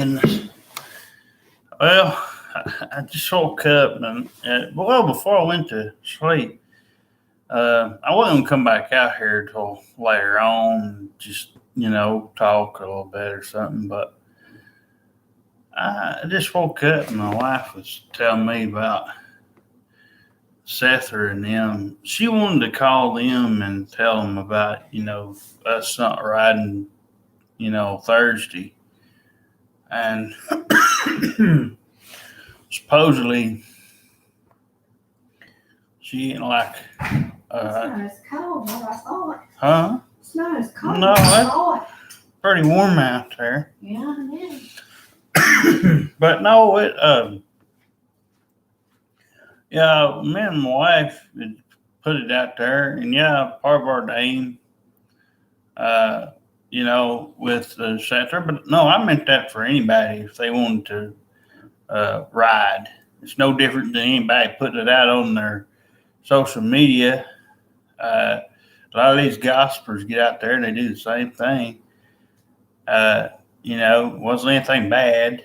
And well, I just woke up and well before I went to sleep, I wasn't gonna come back out here till later on, just talk a little bit or something. But I just woke up and my wife was telling me about Sether and them. She wanted to call them and tell them about us not riding Thursday, and supposedly she ain't like It's not as cold as I thought. huh? It's not as cold No, as I it's thought. pretty warm out there. Yeah, I know. But no, yeah, me and my wife had put it out there, and yeah, part of our name, uh, with the Setter. But no, I meant that for anybody if they wanted to ride. It's no different than anybody putting it out on their social media. A lot of these gospelers get out there and they do the same thing. Wasn't anything bad.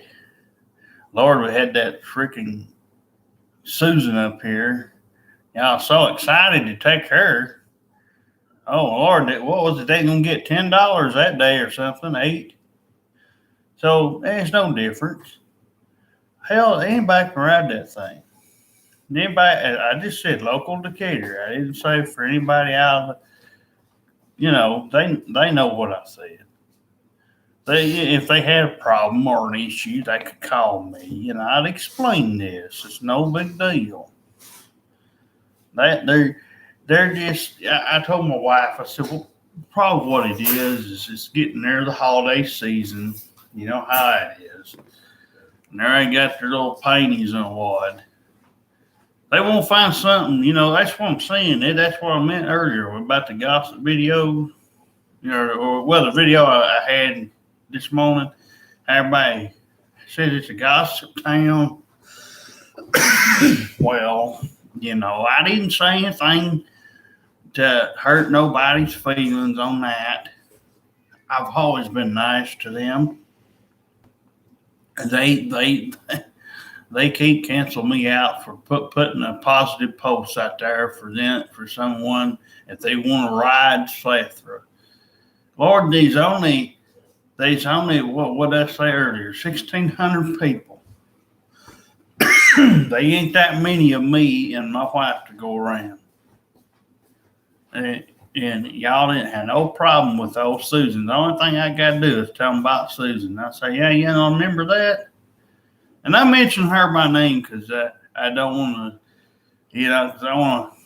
Lord, we had that freaking Susan up here. Y'all so excited to take her. Oh Lord, what was it? They gonna get $10 that day or something? 8. So it's no difference. Hell, anybody can ride that thing. Anybody? I just said local Decatur. I didn't say for anybody out. They know what I said. If they had a problem or an issue, they could call me and I'd explain this. It's no big deal. They're just. I told my wife. I said, well, probably what it is it's getting near the holiday season. You know how it is. And there ain't got their little panties on wad. They won't find something. That's what I'm saying. That's what I meant earlier about the gossip video. The video I had this morning. Everybody says it's a gossip town. Well, I didn't say anything to hurt nobody's feelings on that. I've always been nice to them. They keep canceling me out for putting a positive post out there for someone if they want to ride Slethra. Lord, there's only what did I say earlier? 1,600 people. They ain't that many of me and my wife to go around. And y'all didn't have no problem with old Susan. The only thing I got to do is tell them about Susan. I say, yeah, remember that? And I mention her by name because I don't want to, because I want to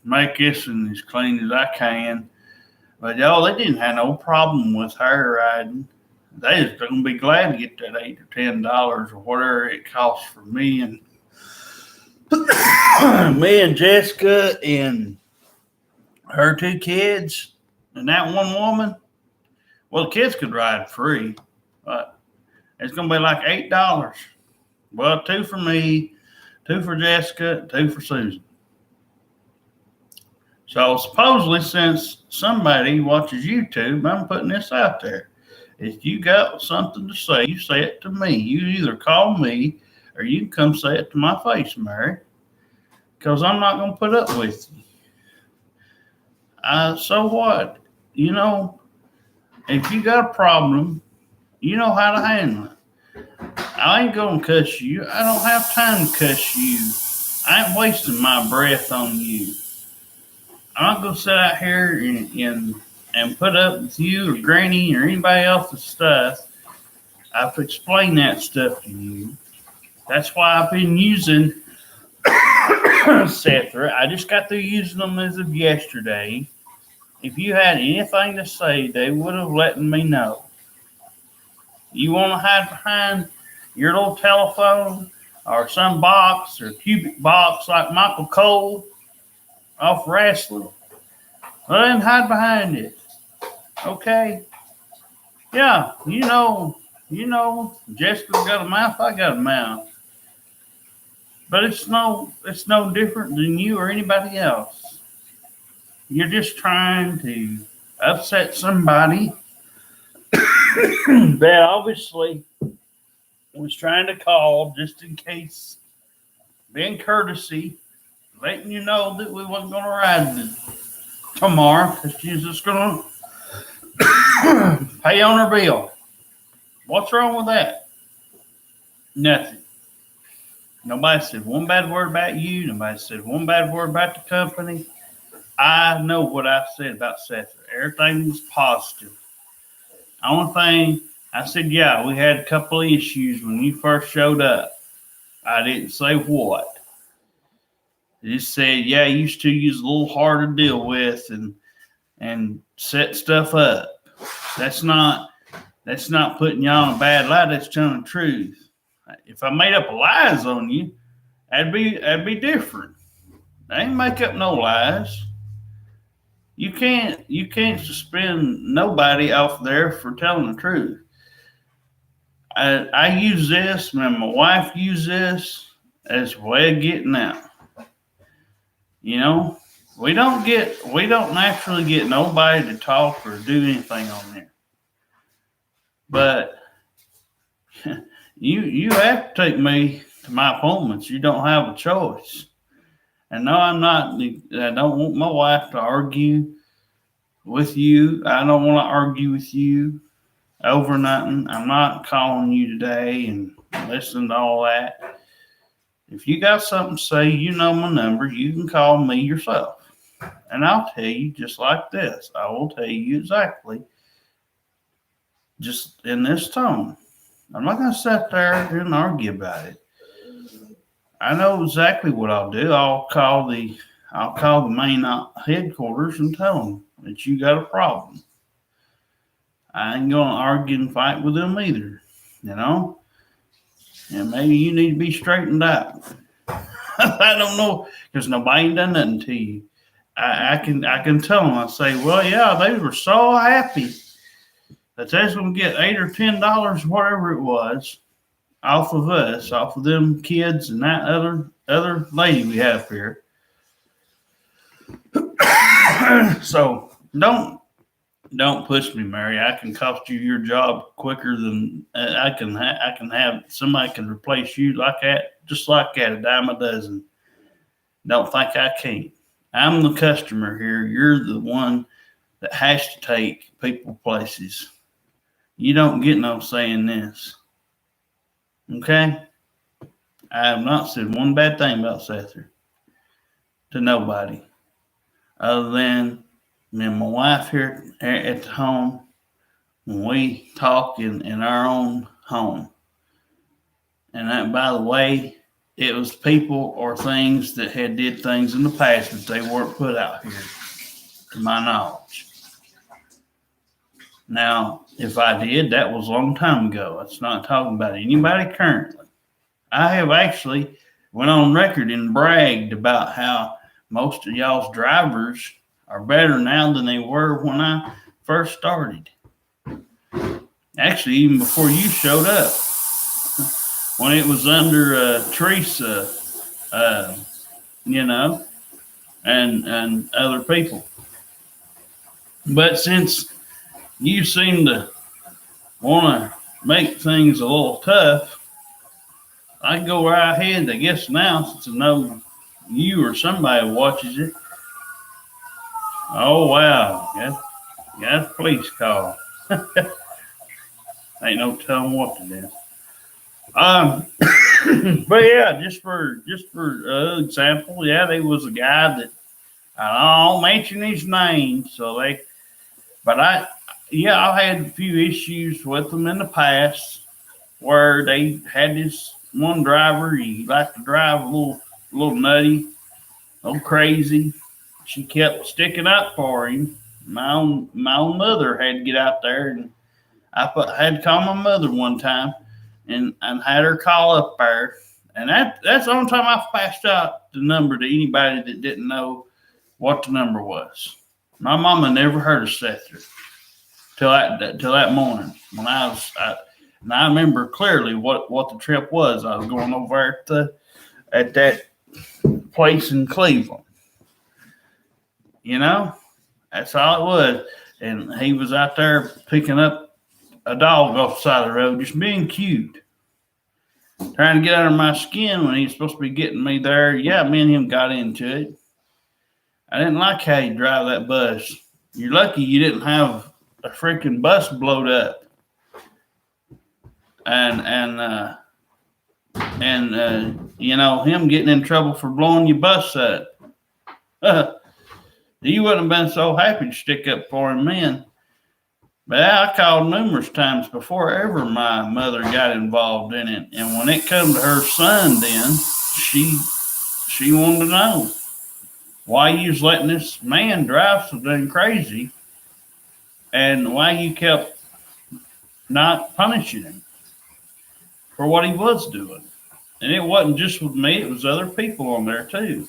make this as clean as I can. But y'all, they didn't have no problem with her riding. They just gonna be glad to get that $8 or $10 or whatever it costs for me and me and Jessica and her 2 kids and that one woman. Well, the kids could ride free, but it's gonna be like $8. Well, 2 for me, 2 for Jessica, 2 for Susan. So supposedly, since somebody watches YouTube, I'm putting this out there. If you got something to say, you say it to me. You either call me or you can come say it to my face, Mary, because I'm not going to put up with you. So what? If you got a problem, you know how to handle it. I ain't going to cuss you. I don't have time to cuss you. I ain't wasting my breath on you. I'm not going to sit out here and put up with you or Granny or anybody else's stuff. I've explained that stuff to you. That's why I've been using Setra. I just got through using them as of yesterday. If you had anything to say, they would have let me know. You want to hide behind your little telephone or some box or cubic box like Michael Cole off wrestling. Well, then hide behind it. Okay? Yeah, Jessica's got a mouth, I got a mouth. But it's no different than you or anybody else. You're just trying to upset somebody that obviously was trying to call just in case, being courtesy, letting you know that we wasn't going to ride tomorrow because she's just going to pay on her bill. What's wrong with that? Nothing. Nobody said one bad word about you. Nobody said one bad word about the company. I know what I said about Seth. Everything was positive. Only thing I said, yeah, we had a couple of issues when you first showed up. I didn't say what. I just said, yeah, you used to use a little hard to deal with and set stuff up. That's not putting y'all in a bad light. That's telling the truth. If I made up lies on you, that'd be different. I ain't make up no lies. You can't suspend nobody off there for telling the truth. I use this, and my wife used this as a way of getting out. You know, we don't naturally get nobody to talk or do anything on there. But you have to take me to my appointments. You don't have a choice. And no, I don't want my wife to argue with you. I don't want to argue with you over nothing. I'm not calling you today and listening to all that. If you got something to say, you know my number. You can call me yourself. And I'll tell you just like this. I will tell you exactly just in this tone. I'm not going to sit there and argue about it. I know exactly what I'll do. I'll call the main headquarters and tell them that you got a problem. I ain't going to argue and fight with them either, you know? And maybe you need to be straightened out. I don't know, because nobody done nothing to you. I can tell them. I say, well, yeah, they were so happy that they're going to get $8 or $10, whatever it was, off of us, off of them kids and that other lady we have here. So don't push me, Mary. I can cost you your job quicker than I can have somebody can replace you like that, just like that, a dime a dozen. Don't think I can't. I'm the customer here. You're the one that has to take people places. You don't get no say in this. Okay? I have not said one bad thing about Sether to nobody other than me and my wife here at the home when we talk in our own home. And that, by the way, it was people or things that had did things in the past that they weren't put out here, to my knowledge. Now, if I did, that was a long time ago. It's not talking about anybody currently. I have actually went on record and bragged about how most of y'all's drivers are better now than they were when I first started. Actually, even before you showed up. When it was under Teresa, and other people. But since you seem to want to make things a little tough, I can go right ahead, I guess now, since I know you or somebody watches it. Oh, wow. Got a police call. Ain't no telling what to do. But yeah, just for example, yeah, there was a guy that I don't mention his name, I had a few issues with them in the past where they had this one driver. He liked to drive a little nutty, a little crazy. She kept sticking up for him. My own mother had to get out there, and I had to call my mother one time and had her call up there. And that's the only time I passed out the number to anybody that didn't know what the number was. My mama never heard of Sether till that morning when I remember clearly what the trip was. I was going over at that place in Cleveland. You know, that's all it was. And he was out there picking up a dog off the side of the road, just being cute. trying to get under my skin when he's supposed to be getting me there. Yeah, me and him got into it. I didn't like how you drive that bus. You're lucky you didn't have a freaking bus blowed up. And you know, him getting in trouble for blowing your bus up. You wouldn't have been so happy to stick up for him then. But I called numerous times before ever my mother got involved in it. And when it come to her son then, she wanted to know why you was letting this man drive so dang crazy and why you kept not punishing him for what he was doing. And it wasn't just with me, it was other people on there too.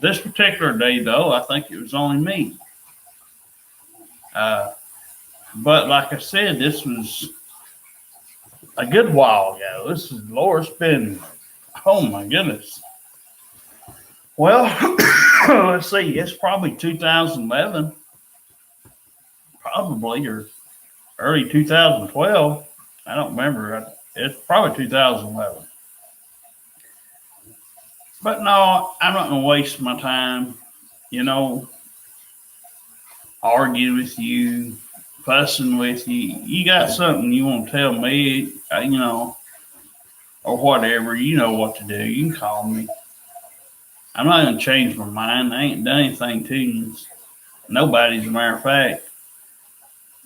This particular day, though, I think it was only me. But like I said, this was a good while ago. This is, Lord, it's been, oh my goodness. Well, let's see, it's probably 2011, probably, or early 2012. I don't remember. It's probably 2011. But no, I'm not going to waste my time, you know, arguing with you, fussing with you. You got something you want to tell me, you know, or whatever, you know what to do. You can call me. I'm not going to change my mind. I ain't done anything to you. Nobody, as a matter of fact.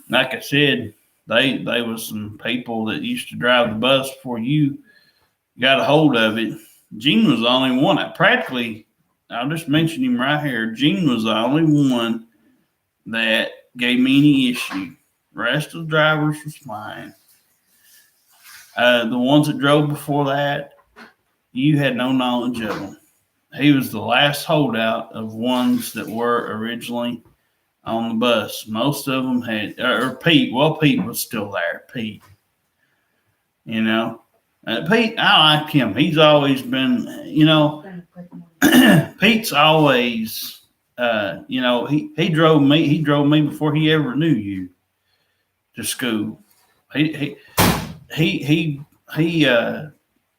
Like I said, they was some people that used to drive the bus before you got a hold of it. Gene was the only one. I'll just mention him right here. Gene was the only one that gave me any issue. The rest of the drivers was fine. The ones that drove before that, you had no knowledge of them. He was the last holdout of ones that were originally on the bus. Most of them had, or Pete. Well, Pete was still there. Pete, you know. Pete, I like him. He's always been, you know, Pete's always, you know, he drove me. He drove me before he ever knew you to school. He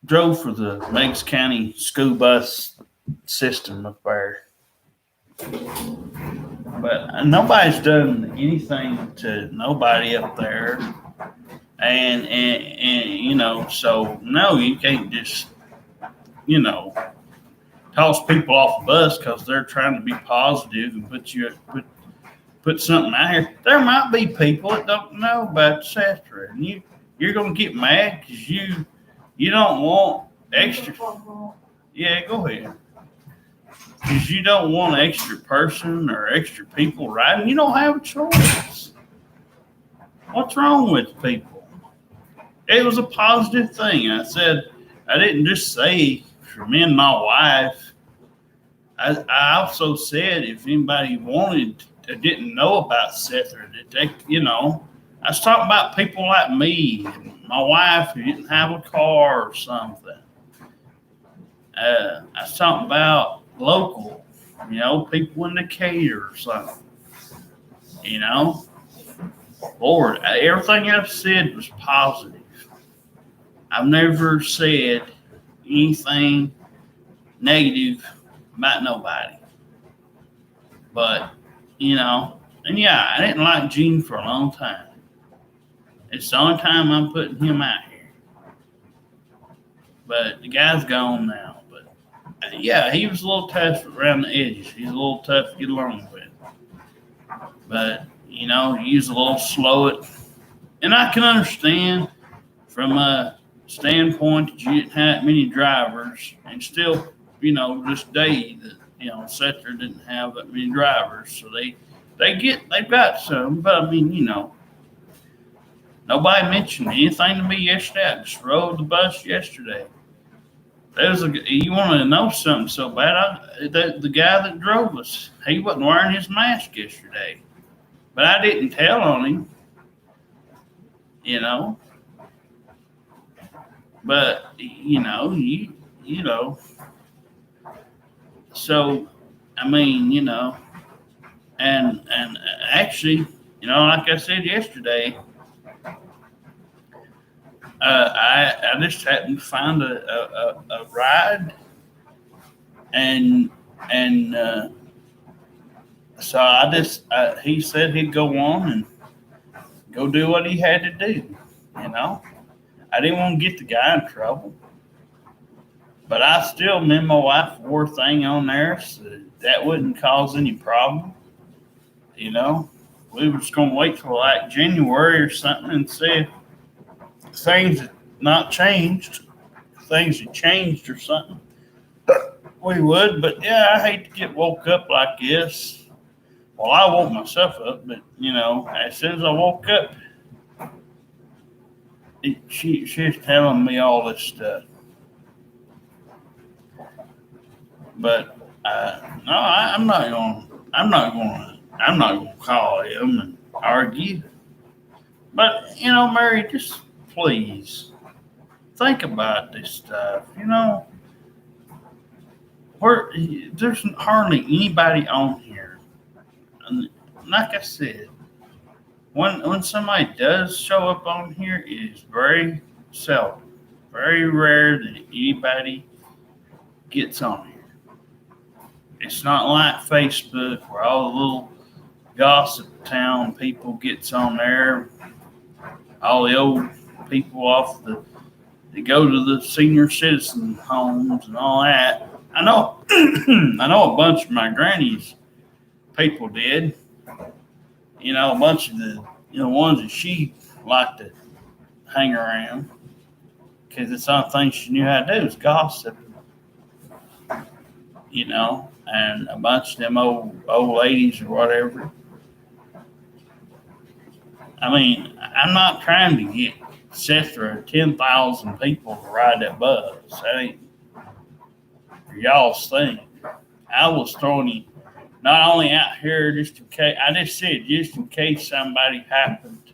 drove for the Meigs County school bus system up there. But nobody's done anything to nobody up there. And you know, so no, you can't just, you know, toss people off the bus because they're trying to be positive and put something out here. There might be people that don't know about Sethra, and you're gonna get mad because you don't want extra. Yeah, go ahead. Because you don't want an extra person or extra people riding. You don't have a choice. What's wrong with people? It was a positive thing. I didn't just say for me and my wife. I also said if anybody wanted or didn't know about Sethra, that they, you know, I was talking about people like me and my wife who didn't have a car or something. I was talking about local, you know, people in Decatur or something. You know, Lord, everything I've said was positive. I've never said anything negative about nobody. But, you know, and yeah, I didn't like Gene for a long time. It's the only time I'm putting him out here. But the guy's gone now. But yeah, he was a little tough around the edges. He's a little tough to get along with. But, you know, he was a little slow. And I can understand from a standpoint that you didn't have many drivers, and still, you know, this day that, you know, Sethra didn't have that many drivers, so they've got some, but I mean, you know, nobody mentioned anything to me yesterday. I just rode the bus yesterday. You want to know something so bad? The guy that drove us, he wasn't wearing his mask yesterday, but I didn't tell on him, you know. But you know, you know. So, I mean, you know, and actually, you know, like I said yesterday, I just happened to find a ride, and so he said he'd go on and go do what he had to do. You know, I didn't want to get the guy in trouble, but I still, me and my wife wore a thing on there so that wouldn't cause any problem. You know, we were just gonna wait till like January or something and see if things had not changed, if things had changed or something. We would, but yeah, I hate to get woke up like this. Well, I woke myself up, but you know, as soon as I woke up, she's telling me all this stuff. But no, I'm not gonna call him and argue. But you know, Mary, just please think about this stuff. You know, there's hardly anybody on here, and like I said, when somebody does show up on here, it is very seldom, very rare that anybody gets on here. It's not like Facebook where all the little gossip town people gets on there. All the old people they go to the senior citizen homes and all that. I know, I know a bunch of my granny's people did. You know, a bunch of the ones that she liked to hang around because it's the only thing she knew how to do is gossip. You know, and a bunch of them old ladies or whatever. I mean, I'm not trying to get Seth or 10,000 people to ride that bus. That ain't for y'all's thing. I was throwing you not only out here just in case, I just said just in case somebody happened to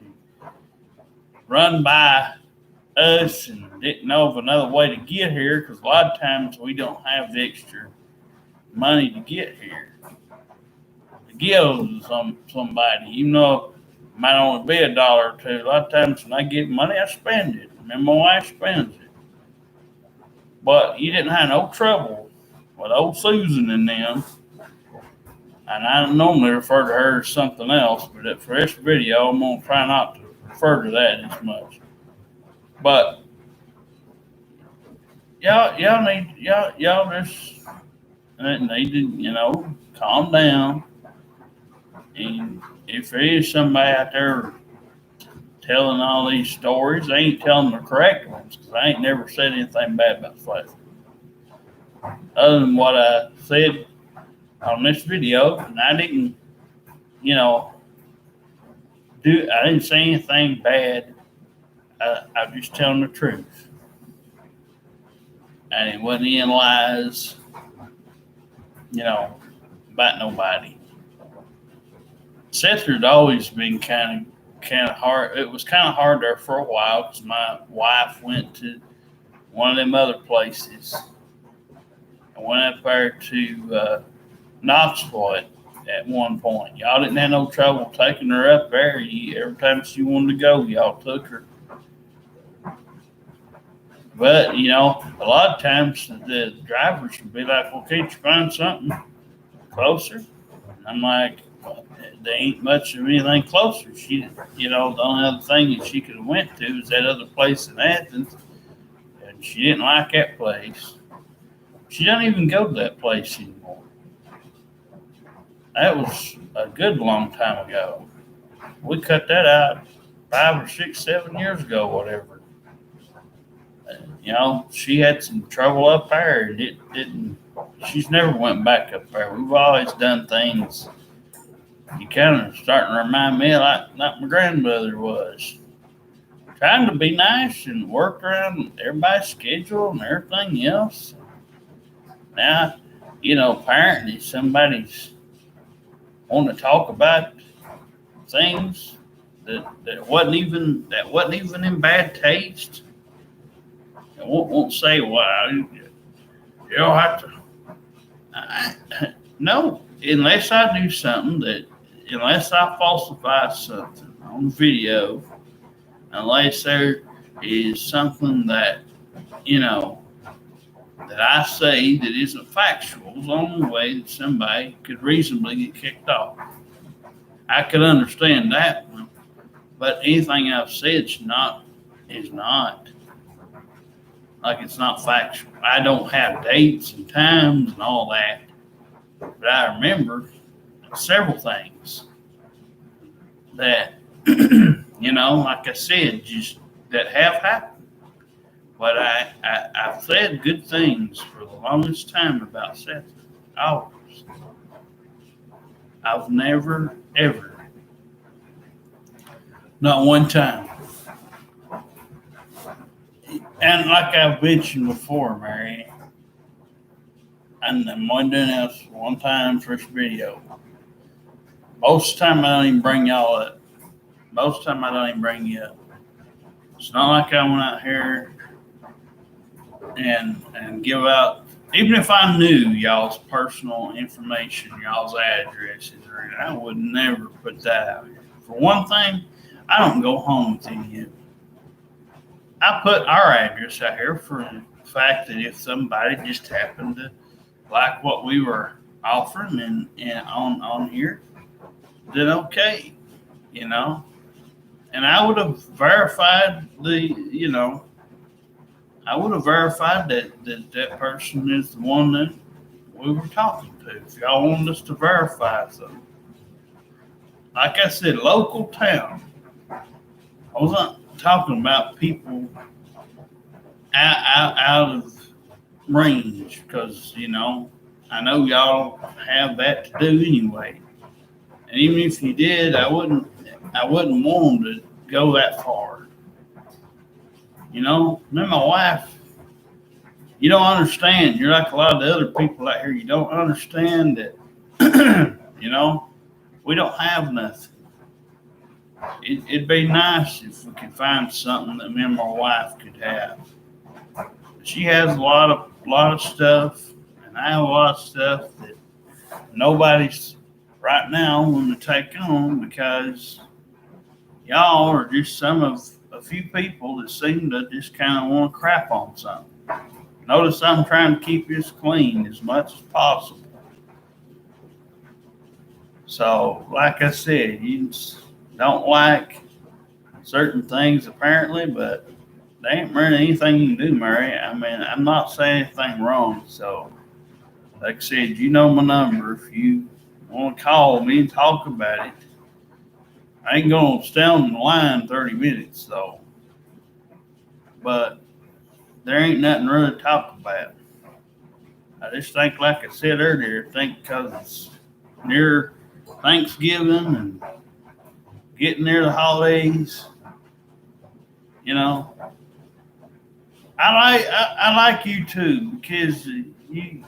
run by us and didn't know of another way to get here, because a lot of times we don't have the extra money to get here. To give somebody, even though it might only be $1 or $2. A lot of times when I get money, I spend it. And my wife spends it. But you didn't have no trouble with old Susan and them. And I normally refer to her as something else, but for this video, I'm going to try not to refer to that as much. But y'all just need to, calm down. And if there is somebody out there telling all these stories, they ain't telling the correct ones, because I ain't never said anything bad about slavery. Other than what I said on this video, and I didn't, I didn't say anything bad. I'm just telling the truth. And it wasn't any lies, about nobody. Seth had always been kind of hard. It was kind of hard there for a while because my wife went to one of them other places. I went up there to Knoxville at one point. Y'all didn't have no trouble taking her up there. Every time she wanted to go, y'all took her. But, a lot of times the drivers would be like, well, can't you find something closer? And I'm like, well, there ain't much of anything closer. She, the only other thing that she could have went to was that other place in Athens, and she didn't like that place. She doesn't even go to that place anymore. That was a good long time ago. We cut that out 5 or 6, 7 years ago, whatever. She had some trouble up there and she's never went back up there. We've always done things. You kind of starting to remind me like my grandmother was. Trying to be nice and work around everybody's schedule and everything else. Now, apparently somebody's wanting to talk about things that wasn't even in bad taste. I won't say, well, you don't have to. No, unless I do something unless I falsify something on video, unless is something that, you know, that I say that isn't factual is the only way that somebody could reasonably get kicked off. I could understand that one, but anything I've said is not like it's not factual. I don't have dates and times and all that, but I remember several things that you know, like I said, just that have happened. But I've said good things for the longest time about Seth. Always. I've never, ever, not one time. And like I've mentioned before, Mary, and I'm doing this one time first video. Most of the time I don't even bring y'all up. Most of the time I don't even bring you up. It's not like I went out here and give out, even if I knew y'all's personal information, y'all's addresses, or anything, I would never put that out here. For one thing, I don't go home with any of you. I put our address out here for the fact that if somebody just happened to like what we were offering and on here, then okay, you know. And I would have verified I would have verified that person is the one that we were talking to. If y'all wanted us to verify something. Like I said, local town. I wasn't talking about people out of range because, you know, I know y'all have that to do anyway. And even if you did, I wouldn't want them to go that far. You know, me and my wife, you don't understand. You're like a lot of the other people out here. You don't understand that, you know, we don't have nothing. It'd be nice if we could find something that me and my wife could have. She has a lot of stuff, and I have a lot of stuff that nobody's right now wanting to take on because y'all are just some of a few people that seem to just kind of want to crap on something. Notice I'm trying to keep this clean as much as possible. So, like I said, you don't like certain things apparently, but there ain't really anything you can do, Mary. I mean, I'm not saying anything wrong. So, like I said, you know my number. If you want to call me and talk about it, I ain't going to stay on the line 30 minutes, though. But there ain't nothing really to talk about. I just think, like I said earlier, because it's near Thanksgiving and getting near the holidays, you know. I like you too because you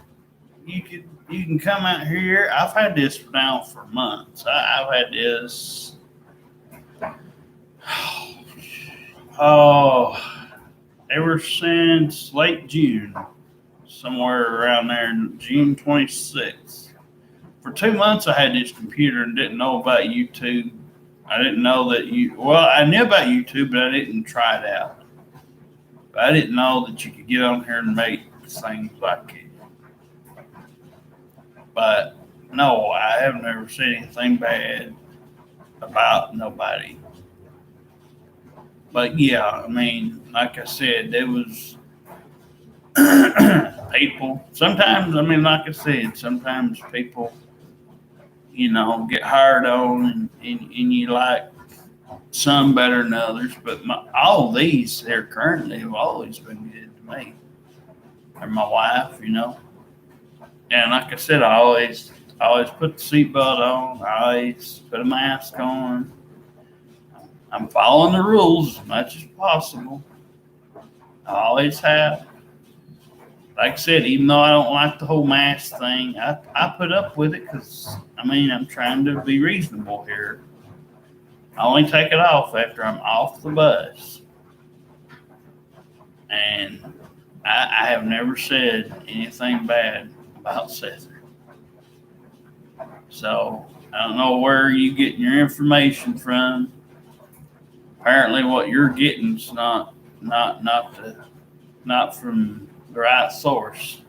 can come out here. I've had this now for months. I've had this. Oh, ever since late June, somewhere around there, June 26th. For 2 months, I had this computer and didn't know about YouTube. I didn't know that I knew about YouTube, but I didn't try it out. But I didn't know that you could get on here and make things like it. But no, I have never said anything bad about nobody. But yeah, I mean, like I said, there was people. Sometimes, I mean, like I said, sometimes people, you know, get hired on and you like some better than others. But all these here currently have always been good to me. Or my wife, you know. And like I said, I always put the seatbelt on. I always put a mask on. I'm following the rules as much as possible. I always have. Like I said, even though I don't like the whole mask thing, I put up with it because, I mean, I'm trying to be reasonable here. I only take it off after I'm off the bus. And I have never said anything bad about Seth. So, I don't know where you getting your information from. Apparently what you're getting is not not from the right source.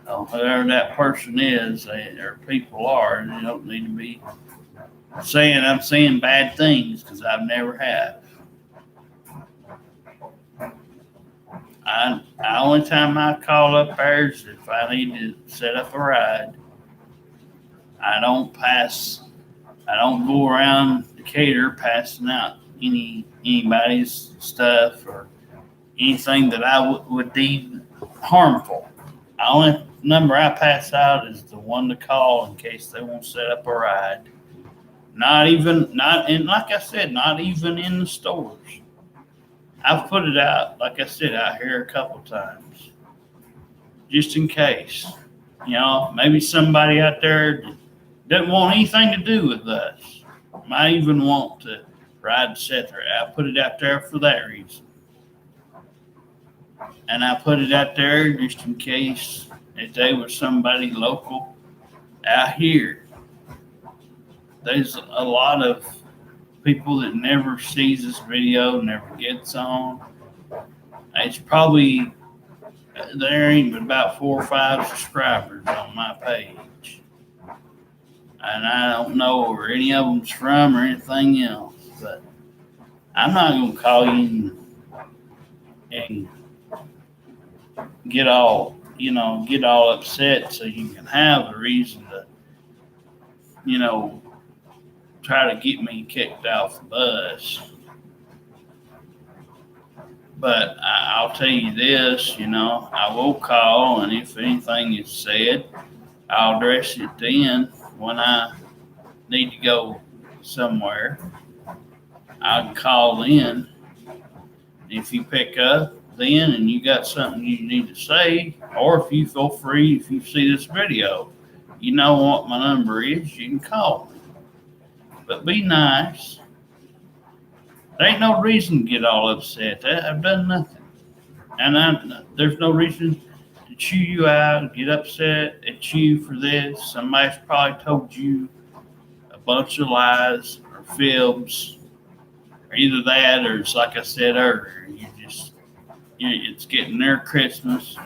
Whoever that person is, or people are, they don't need to be saying I'm saying bad things because I've never have. The only time I call up there is if I need to set up a ride. I don't go around Decatur passing out anybody's stuff or anything that I would deem harmful. The only number I pass out is the one to call in case they want to set up a ride. And like I said, not even in the stores. I've put it out, like I said, out here a couple times, just in case. Maybe somebody out there doesn't want anything to do with us. Might even want to ride the set there. I put it out there for that reason. And I put it out there just in case if they were somebody local out here. There's a lot of people that never sees this video, never gets on. It's probably, there ain't but about 4 or 5 subscribers on my page. And I don't know where any of them's from or anything else, but I'm not going to call you and get all upset so you can have a reason to, try to get me kicked off the bus. But I'll tell you this, I will call, and if anything is said, I'll address it then when I need to go somewhere. I can call then. If you pick up then and you got something you need to say, or if you feel free, if you see this video, you know what my number is, you can call me. But be nice. There ain't no reason to get all upset. I've done nothing. And there's no reason to chew you out, get upset at you for this. Somebody's probably told you a bunch of lies or fibs, or either that or it's like I said earlier, it's getting near Christmas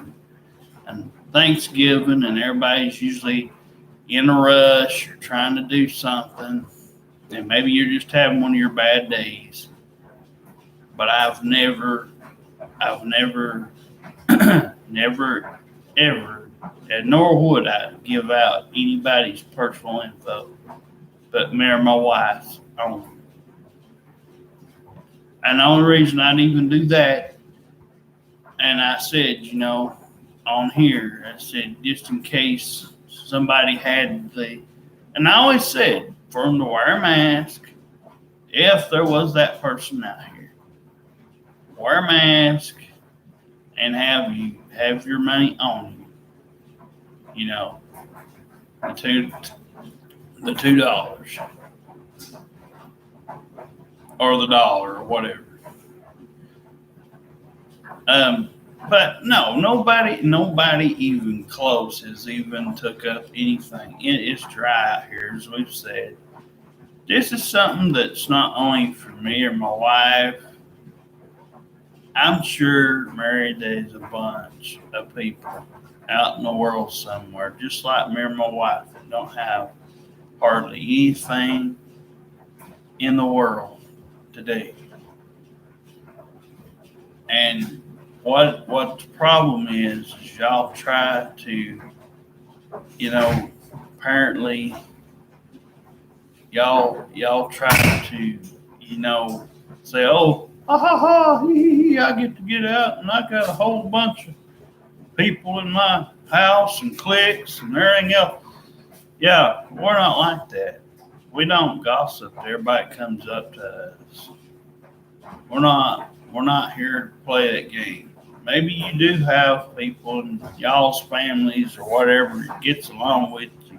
and Thanksgiving, and everybody's usually in a rush or trying to do something. And maybe you're just having one of your bad days. But I've never, never, ever, and nor would I give out anybody's personal info, but me or my wife's only. And the only reason I'd even do that, and I said, on here, I said, just in case somebody had and I always said, for them to wear a mask, if there was that person out here. Wear a mask and have your money on you. The $2 or the dollar or whatever. But no, nobody even close has even took up anything. It's dry out here, as we've said. This is something that's not only for me or my wife. I'm sure, Mary, there's a bunch of people out in the world somewhere, just like me or my wife, that don't have hardly anything in the world today. And what the problem is y'all try to, apparently y'all try to, say, oh, ha ha ha, I get to get out and I got a whole bunch of people in my house and cliques and everything else. Yeah, we're not like that. We don't gossip. Everybody comes up to us. We're not here to play that game. Maybe you do have people in y'all's families or whatever that gets along with you.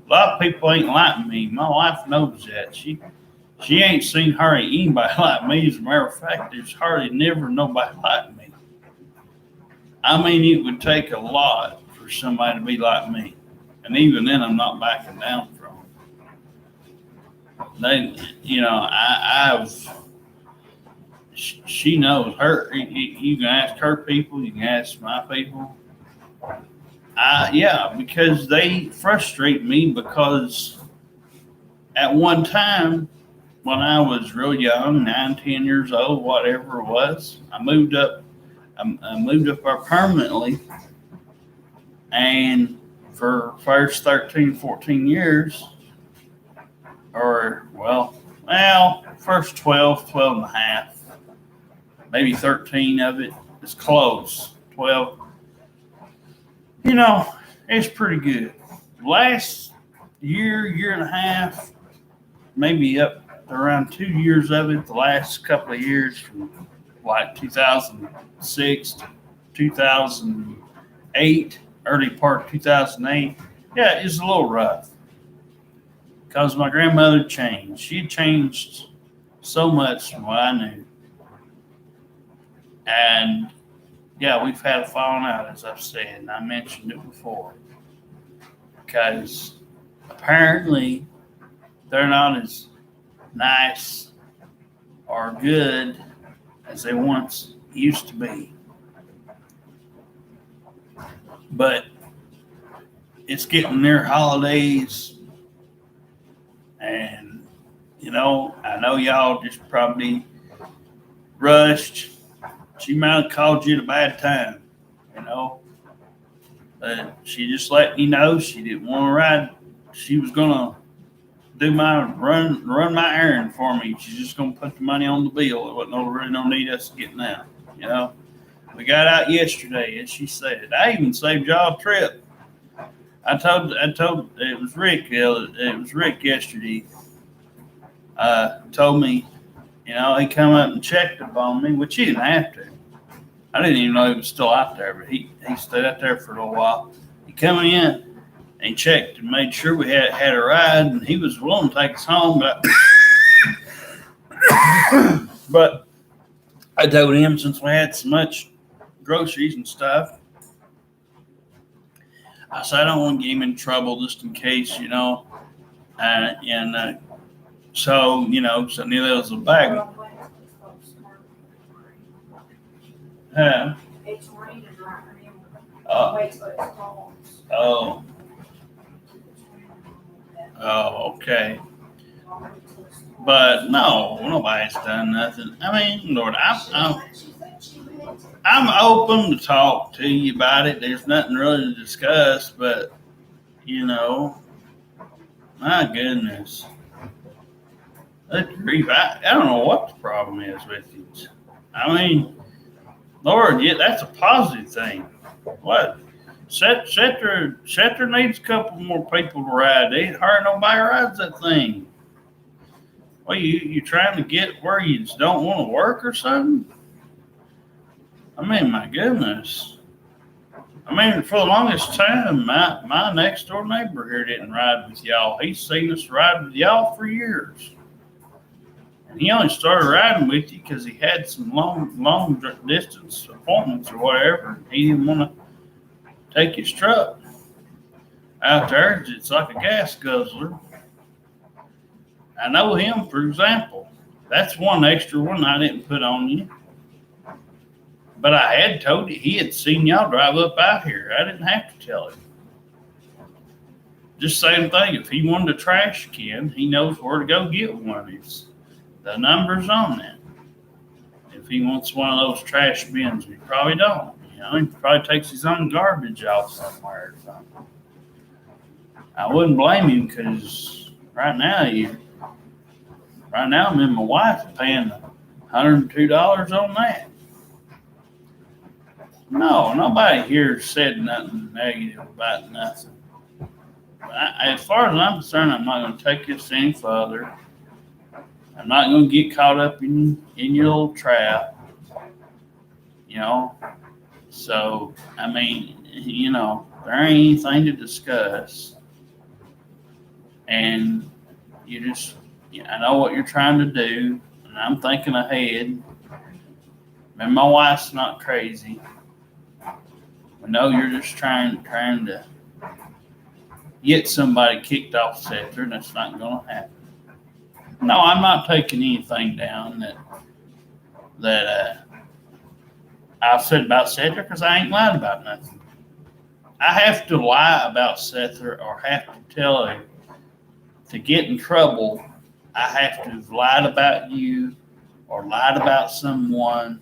A lot of people ain't like me. My wife knows that. She ain't seen hardly anybody like me. As a matter of fact, there's hardly never nobody like me. I mean, it would take a lot for somebody to be like me. And even then, I'm not backing down from them. I've she knows her. You can ask her people. You can ask my people. Yeah, because they frustrate me because at one time when I was real young, 9, 10 years old, whatever it was, I moved up. I moved up there permanently, and for first 13, 14 years, or first 12 and a half, maybe 13 of it is close. 12, it's pretty good. Last year and a half, maybe up to around 2 years of it, the last couple of years from like 2006 to 2008, early part of 2008, yeah, it's a little rough because my grandmother changed. She had changed so much from what I knew. And yeah, we've had a falling out, as I've said, and I mentioned it before. Because apparently they're not as nice or good as they once used to be. But it's getting near holidays, and I know y'all just probably rushed. She might have called you at a bad time, but she just let me know she didn't want to ride. She was gonna do run my errand for me. She's just gonna put the money on the bill. It wasn't really no need us getting out. We got out yesterday, as she said. I even saved y'all a trip. I told it was Rick. It was Rick yesterday. Told me, he come up and checked up on me, which he didn't have to. I didn't even know he was still out there, but he stayed out there for a little while. He come in and he checked and made sure we had a ride, and he was willing to take us home, but I told him, since we had so much groceries and stuff, I said I don't want to get him in trouble just in case, so neither was a bag. It's raining right now. Okay. But no, nobody's done nothing. I mean, Lord, I'm open to talk to you about it. There's nothing really to discuss, but my goodness. Good grief. I don't know what the problem is with you. I mean, Lord, yeah, that's a positive thing. What? Schechter needs a couple more people to ride. They ain't hardly nobody rides that thing. Well, you trying to get where you just don't want to work or something? I mean, my goodness. I mean, for the longest time, my next door neighbor here didn't ride with y'all. He's seen us ride with y'all for years. And he only started riding with you because he had some long distance appointments or whatever. He didn't want to take his truck out there. It's like a gas guzzler. I know him, for example. That's one extra one I didn't put on you. But I had told you he had seen y'all drive up out here. I didn't have to tell him. Just same thing. If he wanted a trash can, he knows where to go get one. The number's on that. If he wants one of those trash bins, he probably don't. He probably takes his own garbage out somewhere or something. I wouldn't blame him because right now me and my wife are paying $102 on that. No, nobody here said nothing negative about nothing. As far as I'm concerned, I'm not going to take this any further. I'm not going to get caught up in your little trap. So, I mean, there ain't anything to discuss. And I know what you're trying to do, and I'm thinking ahead. And my wife's not crazy. I know you're just trying to get somebody kicked off Schechter, and that's not going to happen. No, I'm not taking anything down that that I've said about Sether because I ain't lied about nothing. I have to lie about Sether or have to tell him to get in trouble. I have to have lied about you or lied about someone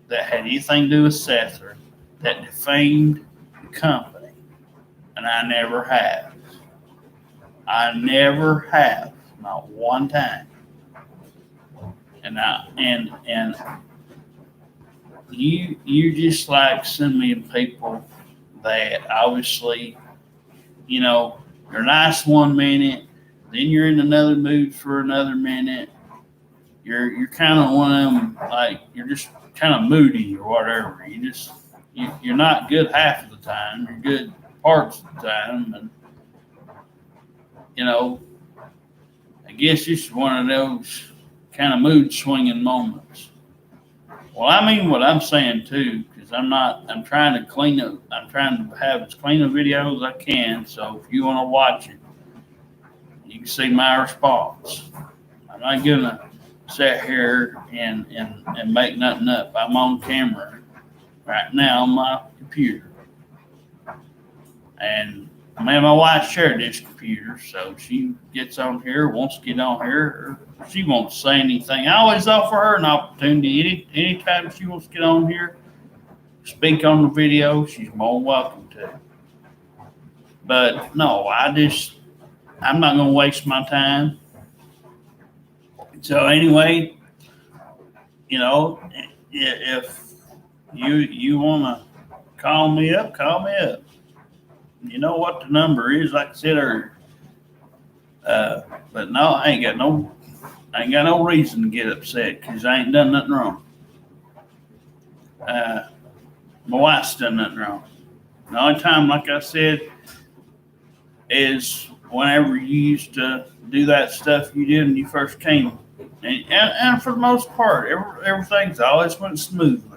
that had anything to do with Sether that defamed the company. And I never have. I never have, not one time. And you just like some million people that obviously, you're nice one minute, then you're in another mood for another minute. You're kind of one of them, like you're just kind of moody or whatever. You're not good half of the time. You're good parts of the time, and I guess it's one of those kind of mood swinging moments. Well, I mean what I'm saying too, because I'm trying to clean up. I'm trying to have as clean a video as I can. So if you want to watch it, you can see my response. I'm not gonna sit here and make nothing up. I'm on camera right now on my computer, and me and my wife share this computer, so she gets on here, wants to get on here, or she won't say anything. I always offer her an opportunity. Anytime she wants to get on here, speak on the video, she's more welcome to. But no, I'm not going to waste my time. So anyway, if you want to call me up, call me up. You know what the number is, like I said earlier. But no, I ain't got no reason to get upset because I ain't done nothing wrong. My wife's done nothing wrong. The only time, like I said, is whenever you used to do that stuff you did when you first came. And for the most part, everything's always went smoothly.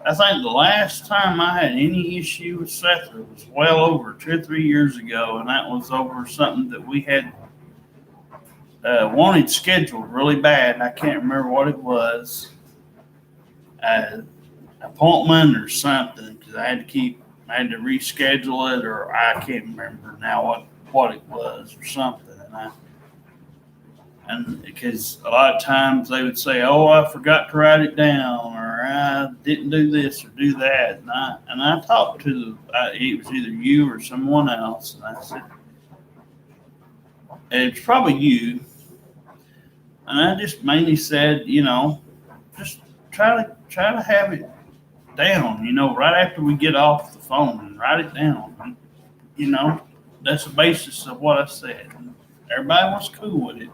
I think the last time I had any issue with Sether was well over 2 or 3 years ago, and that was over something that we had wanted scheduled really bad, and I can't remember what it was. Appointment or something, because I had to reschedule it, or I can't remember now what it was or something. And because a lot of times they would say, "Oh, I forgot to write it down," or "I didn't do this or do that," and I talked to it was either you or someone else, and I said, "It's probably you," and I just mainly said, just try to have it down, right after we get off the phone, and write it down. That's the basis of what I said. Everybody was cool with it.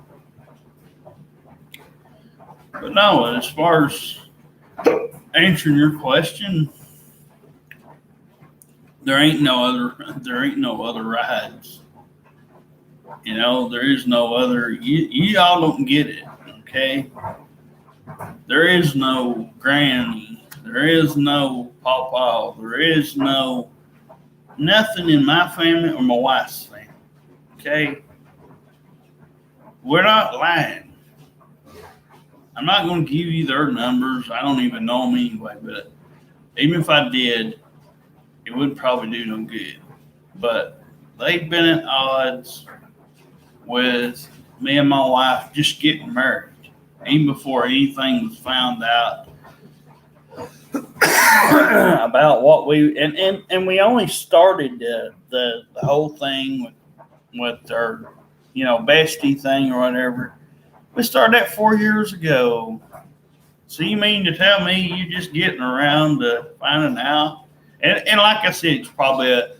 But no, as far as answering your question, there ain't no other rides. There is no other. You all don't get it, okay? There is no granny. There is no pawpaw. There is nothing in my family or my wife's family, okay? We're not lying. I'm not going to give you their numbers. I don't even know them anyway, but even if I did, it wouldn't probably do no good. But they've been at odds with me and my wife just getting married, even before anything was found out about what and we only started the whole thing with our bestie thing or whatever. We started that 4 years ago. So you mean to tell me you're just getting around to finding out? And like I said, it's probably a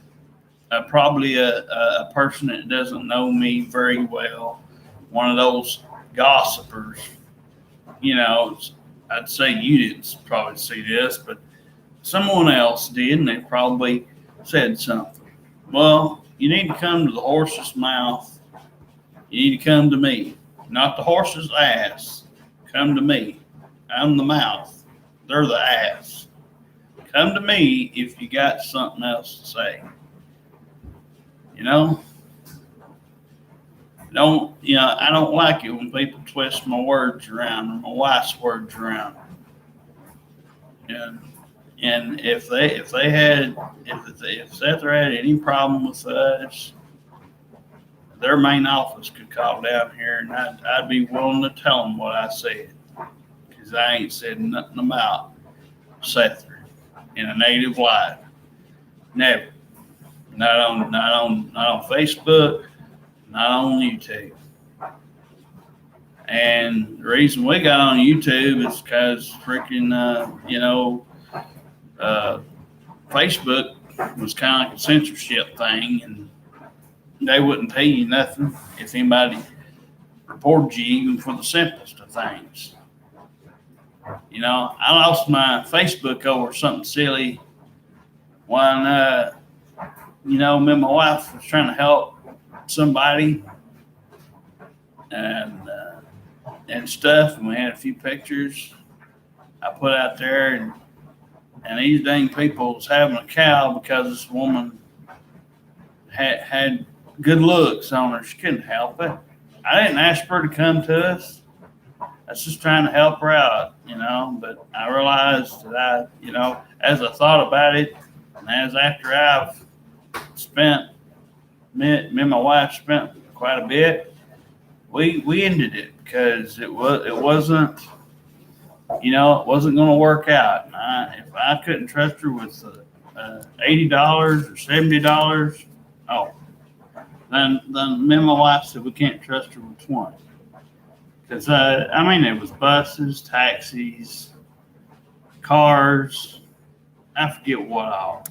person that doesn't know me very well, one of those gossipers. I'd say you didn't probably see this, but someone else did, and they probably said something. Well, you need to come to the horse's mouth. You need to come to me. Not the horse's ass. Come to me. I'm the mouth. They're the ass. Come to me if you got something else to say. I don't like it when people twist my words around or my wife's words around. And if Seth had any problem with us, their main office could call down here, and I'd be willing to tell them what I said, because I ain't said nothing about Seth in a negative light. Never. Not on Facebook, not on YouTube. And the reason we got on YouTube is because freaking, Facebook was kind of like a censorship thing, and they wouldn't tell you nothing if anybody reported you, even for the simplest of things. I lost my Facebook over something silly when, me and my wife was trying to help somebody and stuff, and we had a few pictures I put out there, and these dang people was having a cow because this woman had good looks on her. She couldn't help it. I didn't ask her to come to us. I was just trying to help her out, but I realized that as I thought about it, and as after I've spent, me and my wife spent quite a bit, we ended it because it wasn't going to work out. And if I couldn't trust her with $80 or $70, then me and my wife said we can't trust her with 20. Because it was buses, taxis, cars, I forget what all,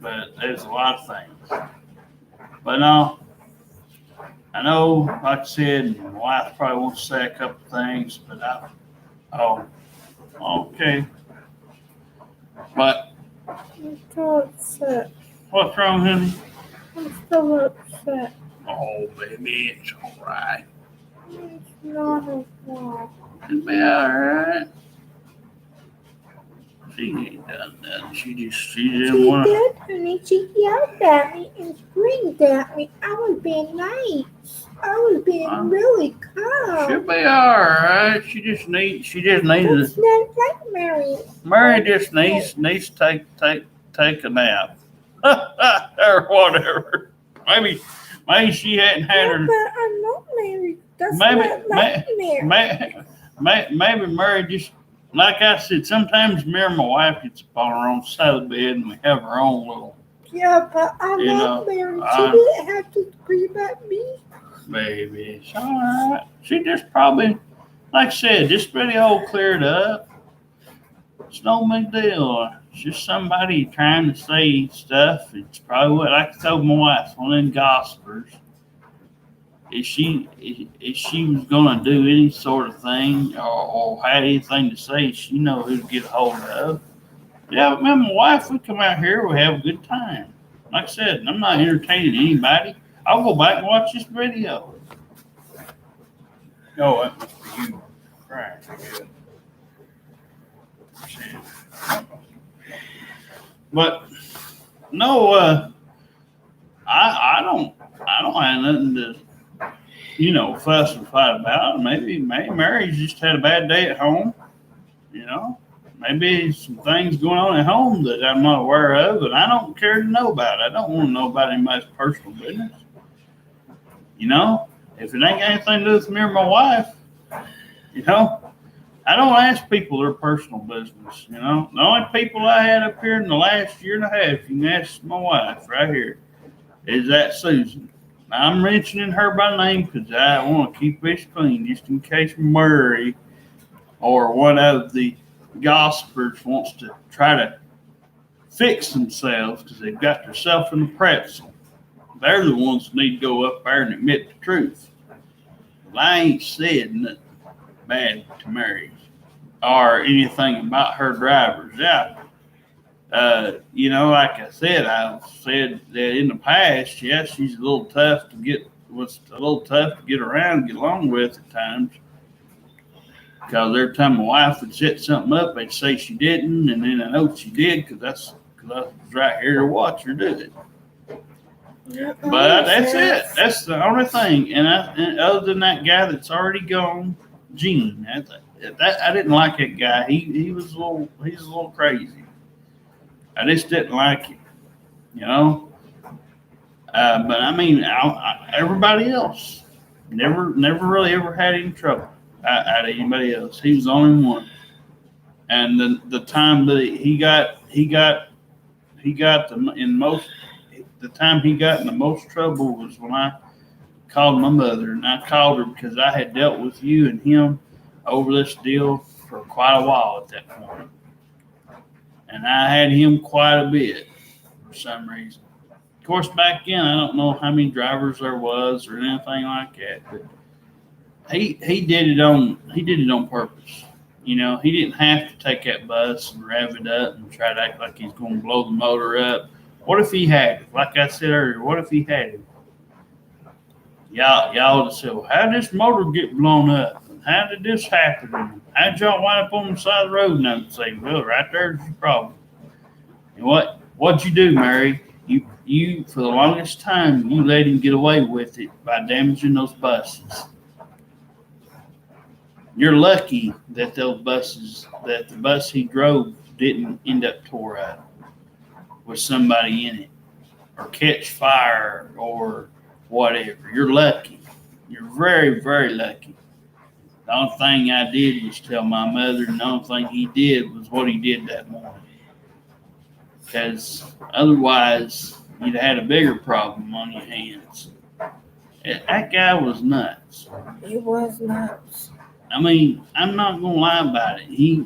but there's a lot of things. But no, I know, like I said, my wife probably wants to say a couple things, but okay. But I'm so upset. what's wrong, honey? I'm so upset. Oh, baby, it's all right. It's not okay. It'll be all right. She ain't done nothing. She didn't want to. did, honey. She yelled at me and screamed at me. I was being nice. I was being really calm. She'll be all right. She just needs It's not like Mary. Mary just needs to take a nap or whatever. Maybe she hadn't had her. But I'm not married. That's Maybe not Mary. maybe Mary just, like I said, sometimes me and my wife gets up on her own side of the bed and we have our own little. Yeah, but I'm not married. She didn't have to scream at me. Baby, it's all right. She just probably, like I said, this video cleared up. It's no big deal. It's just somebody trying to say stuff. It's probably what, like I told my wife, one of them gossipers. If she was gonna do any sort of thing or had anything to say, she know who to get a hold of. Yeah, but me and my wife, we come out here, we have a good time. Like I said, I'm not entertaining anybody. I'll go back and watch this video. Oh, that must be you crying. But no, I don't have nothing to, fuss and fight about. Maybe Mary's just had a bad day at home. Maybe some things going on at home that I'm not aware of, and I don't care to know about. I don't want to know about anybody's personal business. If it ain't got anything to do with me or my wife, I don't ask people their personal business. The only people I had up here in the last year and a half, you can ask my wife right here, is that Susan. Now, I'm mentioning her by name because I want to keep this clean, just in case Murray or one of the gossipers wants to try to fix themselves because they've got themselves in the pretzel. They're the ones that need to go up there and admit the truth. Well, I ain't said nothing bad to Mary or anything about her drivers. Yeah. Like I said, I've said that in the past, yes, she's a little tough to get around, get along with at times. Because every time my wife would set something up, they'd say she didn't, and then I know she did because I was right here to watch her do it. But that's it. That's the only thing. And other than that guy that's already gone, Gene. That I didn't like that guy. He's a little crazy. I just didn't like him. You know. But I mean, everybody else never really ever had any trouble out of anybody else. He was the only one. And the time that he got the time he got in the most trouble was when I called my mother, and I called her because I had dealt with you and him over this deal for quite a while at that point. And I had him quite a bit for some reason. Of course, back then, I don't know how many drivers there was or anything like that, but he did it on purpose. You know, he didn't have to take that bus and rev it up and try to act like he's going to blow the motor up. What if he had it? Like I said earlier, what if he had it? Y'all would say, well, how did this motor get blown up? And how did this happen? And how'd y'all wind up on the side of the road? And I'd say, well, right there's your problem. And what'd you do, Mary? You for the longest time, you let him get away with it by damaging those buses. You're lucky that the bus he drove didn't end up tore up with somebody in it or catch fire or whatever. You're lucky. You're very, very lucky. The only thing I did was tell my mother, and the only thing he did was what he did that morning. Because otherwise, you'd have had a bigger problem on your hands. That guy was nuts. He was nuts. I mean, I'm not gonna lie about it. He's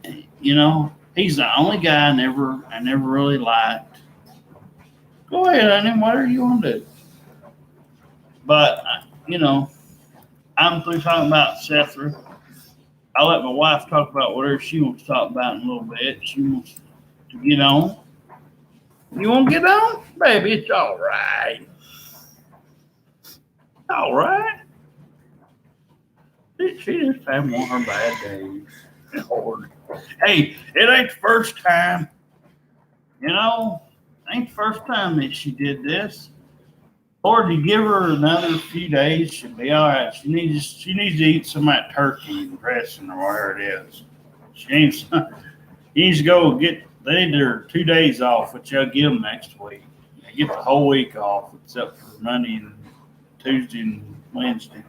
the only guy I never really liked. Go ahead, honey, whatever you want to do. But I'm through talking about Sethra. I'll let my wife talk about whatever she wants to talk about in a little bit. She wants to get on. You want to get on, baby? It's all right. All right. She just had one of her bad days. Lord. Hey, it ain't the first time. Ain't the first time that she did this. Lord, you give her another few days, she'll be all right. She needs to eat some of that turkey and dressing or whatever it is. She needs to go get. They need their 2 days off, which I'll give them next week. They get the whole week off except for Monday and Tuesday and Wednesday.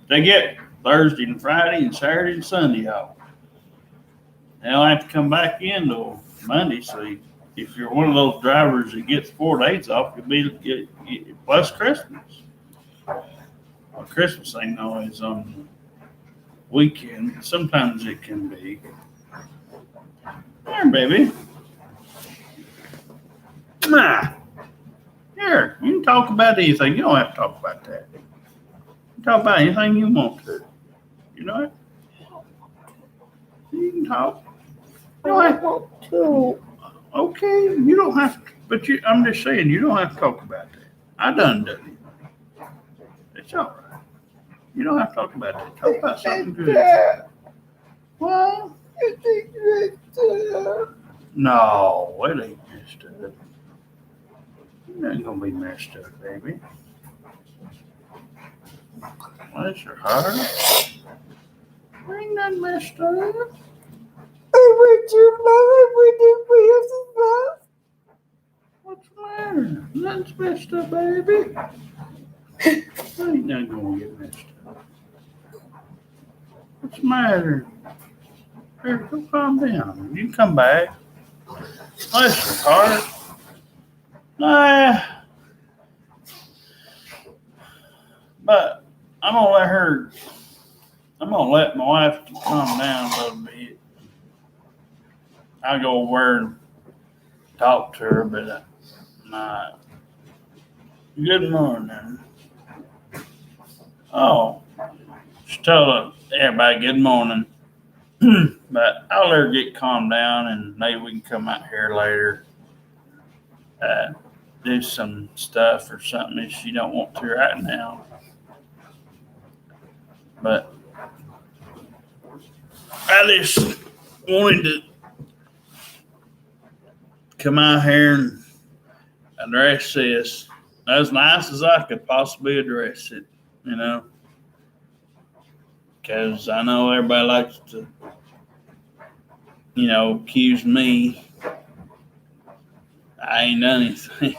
They get Thursday and Friday and Saturday and Sunday off. They don't have to come back in till Monday. So if you're one of those drivers that gets 4 days off, you'll be plus Christmas. Well, Christmas ain't always on the weekend. Sometimes it can be. There, baby. Nah. Here, you can talk about anything. You don't have to talk about that. You can talk about anything you want to. You know it? You can talk. You don't have to. Okay, you don't have to. But I'm just saying, you don't have to talk about that. I done it. It's all right. You don't have to talk about that. Talk about something good. Well, no, it ain't messed up. It ain't gonna be messed up, baby. Bless your heart. Ain't nothing messed up. I went your mother with the wheels and stuff. What's the matter? Nothing's messed up, baby. Ain't nothing gonna get messed up. What's the matter? Here, go calm down. You can come back. Bless your heart. But I'm gonna let my wife calm down a little bit. I'll go over and talk to her, but not. Good morning. Oh, just tell everybody good morning. But I'll let her get calmed down, and maybe we can come out here later, do some stuff or something if she don't want to right now. But I just wanted to come out here and address this. as nice as I could possibly address it, you know. Because I know everybody likes to, you know, accuse me. I ain't done anything.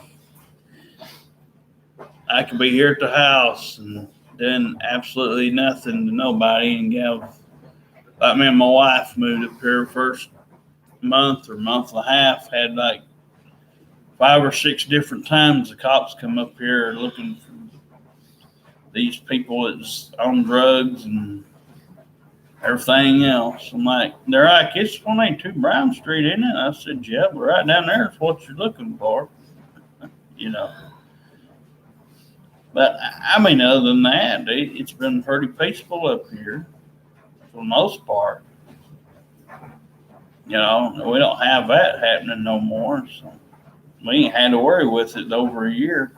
I could be here at the house and doing absolutely nothing to nobody and have, like me and my wife moved up here first month or month and a half, had like 5 or 6 different times the cops come up here looking for these people that's on drugs and everything else. I'm like, they're like, it's 182 Brown Street, isn't it? I said, yeah, but right down there is what you're looking for, you know. But I mean, other than that, it's been pretty peaceful up here for the most part. You know, we don't have that happening no more, so we ain't had to worry with it over a year.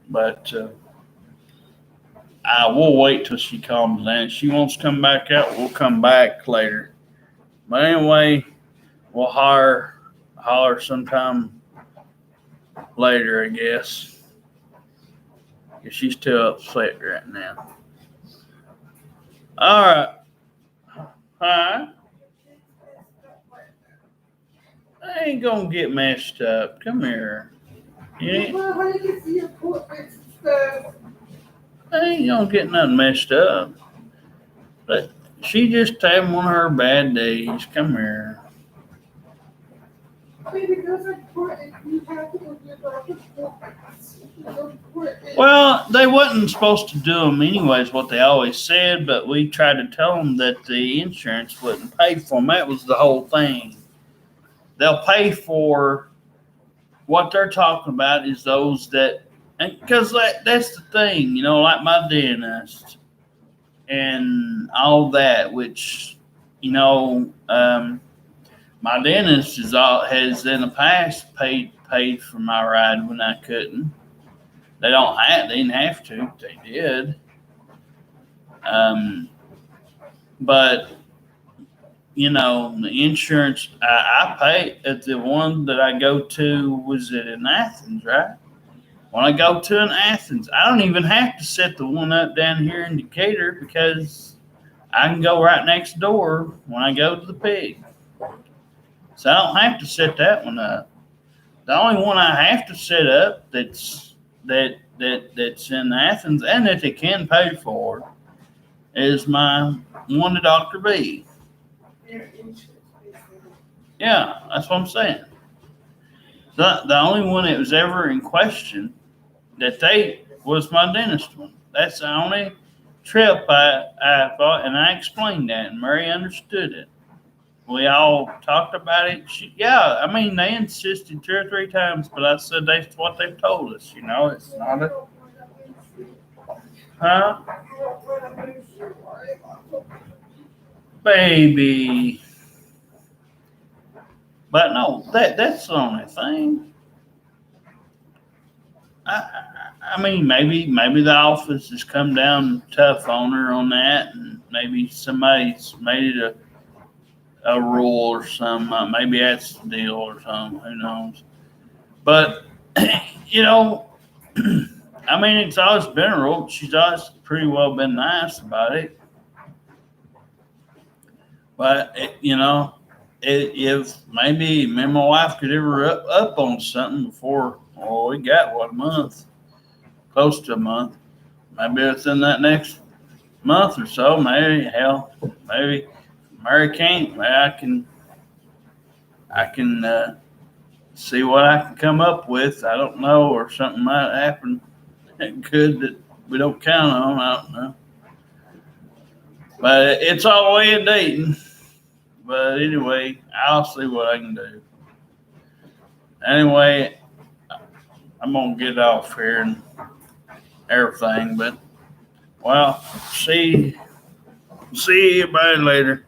But I will wait till she calms down. If she wants to come back out, we'll come back later. But anyway, we'll holler sometime later, I guess. Because she's too upset right now. All right. Huh? I ain't gonna get messed up. Come here. I ain't gonna get nothing messed up. But she just having one of her bad days. Come here. Well, they wasn't supposed to do them anyways, what they always said, but we tried to tell them that the insurance wouldn't pay for them. That was the whole thing. They'll pay for what they're talking about is those that, because that's the thing, you know, like my dentist and all that, which, you know, my dentist has in the past paid for my ride when I couldn't. They didn't have to. They did. But you know, the insurance I pay at the one that I go to was it in Athens, right? When I go to in Athens, I don't even have to set the one up down here in Decatur because I can go right next door when I go to the pig. So I don't have to set that one up. The only one I have to set up that's in Athens and that they can pay for is my one to Dr. B. Yeah, that's what I'm saying. The only one that was ever in question that was my dentist one. That's the only trip I thought, and I explained that, and Mary understood it. We all talked about it. I mean, they insisted 2 or 3 times, but I said that's what they've told us. You know, it's not a. Huh? Baby. But no, that's the only thing. I mean, maybe the office has come down tough on her on that, and maybe somebody's made it a rule or something. Maybe that's the deal or something. Who knows? But you know, I mean, it's always been a rule. She's always pretty well been nice about it. But you know, if maybe me and my wife could ever up on something before, we got a month, close to a month. Maybe it's in that next month or so. Maybe Mary can't. Maybe I can see what I can come up with. I don't know, or something might happen good that we don't count on. I don't know. But it's all the way in Dayton. But anyway, I'll see what I can do. Anyway, I'm going to get off here and everything. But, well, see everybody later.